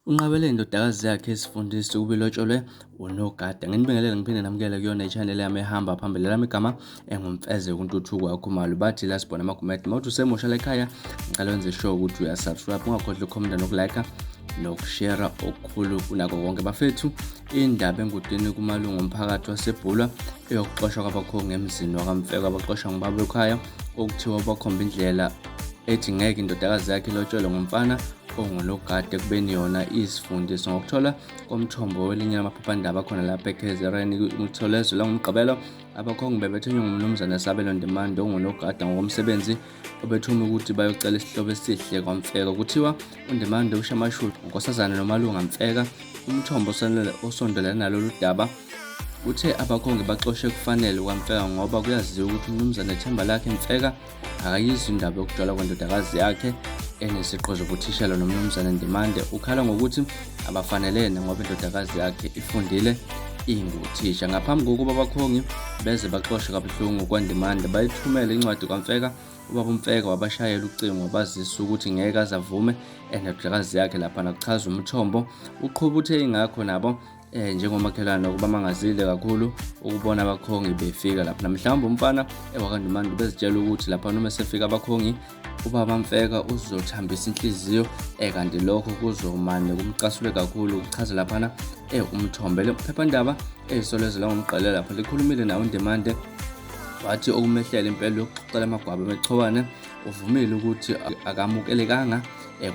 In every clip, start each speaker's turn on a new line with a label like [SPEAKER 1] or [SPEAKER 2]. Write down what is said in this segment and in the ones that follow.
[SPEAKER 1] UNqabele indodakazi yakhe eyisifundiswa ukuba ilotsholwe unogada. Nginibingelele ngiphinde namukele kuyona i-channel yami ehamba phambili. Lami igama engumfeze kuntuthuko yakhumalo. Bathi la sibona amagumede. Mawuthi usemusha la ekhaya, ngicela wenze sure ukuthi uyasubscribe. Ungakhohlwa ukhomenta nokulike nokushare okukhulu kunako konke. Bafethu, indaba engudini kumalungu omphakathi waseBhulwa eyokuxoshwa kwabakhongi emzini wakamfeka abaxoshwa ngubaba ekhaya, okuthiwa bakhomba indlela ethi ngeke indodakazi yakhe ilotsholwe ngumfana ongunogada ekubeni yona iyisifundiswa. Ngokuthola komthombo welinye lamaphephandaba akhona lapha eKZN uTholezo langumgqibelo, abakhongi bebethunywa ngumnumzane Sabelo Ndimande ongunogada ngokomsebenzi, obethuma ukuthi bayocela isihlobo esihle kwaMfeka. Kuthiwa uNdimande ushamashula unkosazana nomalunga Mfeka. Umthombo osondelene nalolu daba uthe abakhongi baxoshe kufanele kwaMfeka ngoba kuyaziwa ukuthi umnumzane Themba lakhe Mfeka akayizwa indaba yokujwayela kwendodakazi yakhe enesiqo zobuthishala nomnumzane Ndimande. Ukhala ngokuthi abafanelene ngoba indodakazi yakhe ifundile inguthisha. Ngaphambi kokuba abakhongi beze baxoshe kabuhlungu kwaNdimande, bayithumele incwadi kwaMfeka. Ubaba uMfeka wabashayela ucingo wabazisa ukuthi ngeke azavume endodakazi yakhe laphana. Kuchaza umthombo uqhuba uthe ingakho nabo njengomakhelwane ukuba mangazile kakhulu ukubona abakhongi befika lapha. Mhlawumbe umfana wakwaNdimande bezitshela ukuthi lapha noma esefika abakhongi ubaba Mfeka uzothambisa inhliziyo, kanti lokho kuzomane kumcasule kakhulu. Ukuchaza laphana umthombo. Le phephandaba eyisolezela ngomgqibelo lapha likhulumile nawo uNdimande, wathi okumehlela impela yokuxoxela amagwabo emechobane uvumile ukuthi akamukelekanga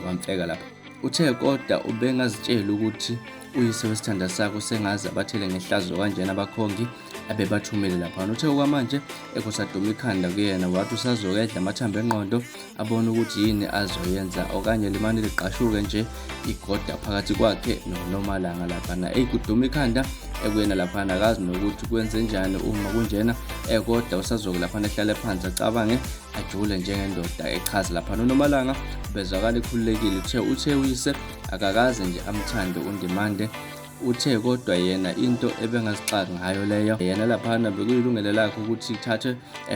[SPEAKER 1] kwaMfeka lapha. Uthe kodwa ubengazitsheli ukuthi uyise wesithanda sakhe usengaze abathele ngehlazo kanjena abakhongi abebathumile lapha. Uthe okwamanje kusaduma ikhanda kuyena, wathi usazokedla amathambo engqondo abone ukuthi yini azoyenza, okanye limane liqashuke nje igoda phakathi kwakhe noNomalanga laphana. Kuduma ikhanda kuyena laphana, akazi nokuthi kwenze njani uma kunjena, kodwa usazoke laphana ehlale phansi acabange ajule njengendoda. Echaza laphana uNomalanga bezwakala ekhululekile. Uthe uyise akakaze nje amthande uNdimande. Uthe kodwa yena into ebengazixaki ngayo leyo, yena laphana bekuyilungelo lakhe ukuthi ithathe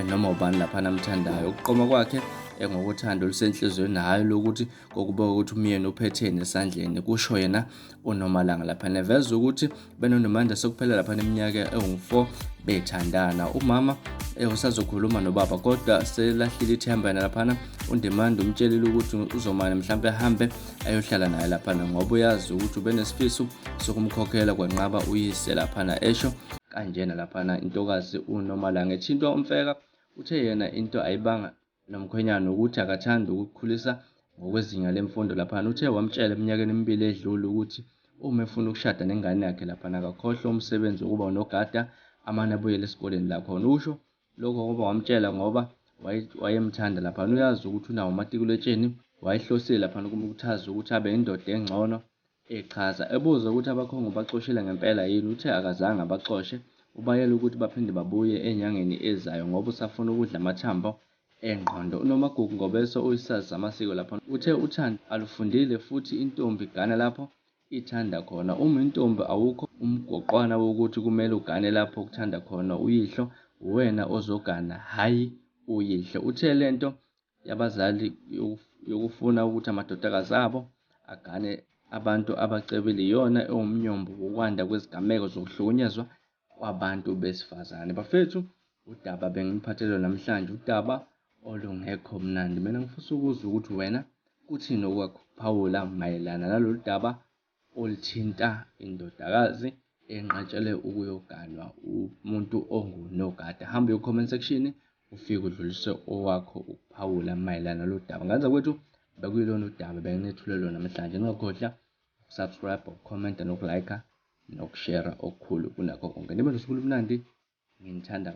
[SPEAKER 1] noma ubani laphana amthandayo. Ukuqoma kwakhe ngokuthanda olusenhlizweni, hayi lokuthi kokuba ukuthi umyeni uphetheni esandleni, kusho yena uNomalanga lapha. Neveza ukuthi benoNdimande sekuphela lapha iminyaka engu-4 bethandana. Umama usazokhuluma nobaba kodwa selahlile ithemba yena laphana. uNdimande umtshelile ukuthi uzomane mhlawumbe ahambe ayohlala naye laphana ngoba uyazi ukuthi ubenesifiso sokumkhokhela kwenqaba uyise laphana. Esho kanjena laphana intokazi uNomalanga. Ethintwa uMfeka uthe yena into ayibanga nomkhwenyana ukuthi akathandi ukukhulisa ngokwezinga lemfundo laphana. Uthe wamtshela eminyakeni emibili edlule ukuthi uma efuna ukushada nengane yakhe laphana akakhohlwa umsebenzi wokuba unogada amane abuyele esikoleni lakhona. Usho lokho ngoba wamtshela ngoba wayemthanda laphana. Uyazi ukuthi unawo umatikuletsheni, wayehlosile laphana ukumkhuthaza ukuthi abe indoda engcono. Echaza ebuza ukuthi abakhongi baxoshile ngempela yini. Uthe akazange abaxoshe, ubayele ukuthi baphinde babuye enyangeni ezayo ngoba usafuna ukudla amathambo engqondo. uNomagugu ngobeso uyisazi amasiko lapha. Uthe uthando alufundile futhi intombi igana lapho ithanda khona. Uma intombi awukho umgoqwana wokuthi kumele ugane lapho kuthanda khona uyihlo, uwena ozogana, hhayi uyihlo. Uthe lento yabazali yokufuna ukuthi amadodakazi abo agane abantu abacebile iyona ewumnyombo wokwanda kwezigameko zokuhlukunyezwa kwabantu besifazane. Bafethu, udaba benginiphathele namhlanje udaba olungekho mnandi. Mina ngifisa ukuzwa ukuthi wena kuthini okwakuphawula mayelana nalolu daba oluthinta indodakazi enqatshelwe ukuyoganwa umuntu ongunogada. Hamba uyo-comment section ufike udlulise owakho ukuphawula mayelana nalolu daba. Nganza kwethu bekuyilona udaba benginethulelwe namhlanje. Ningakhohlwa ukusubscribe, ukukhomenta nokulike nokushare okukhulu kunakho konke. Nibe nosuku olumnandi, nginithanda.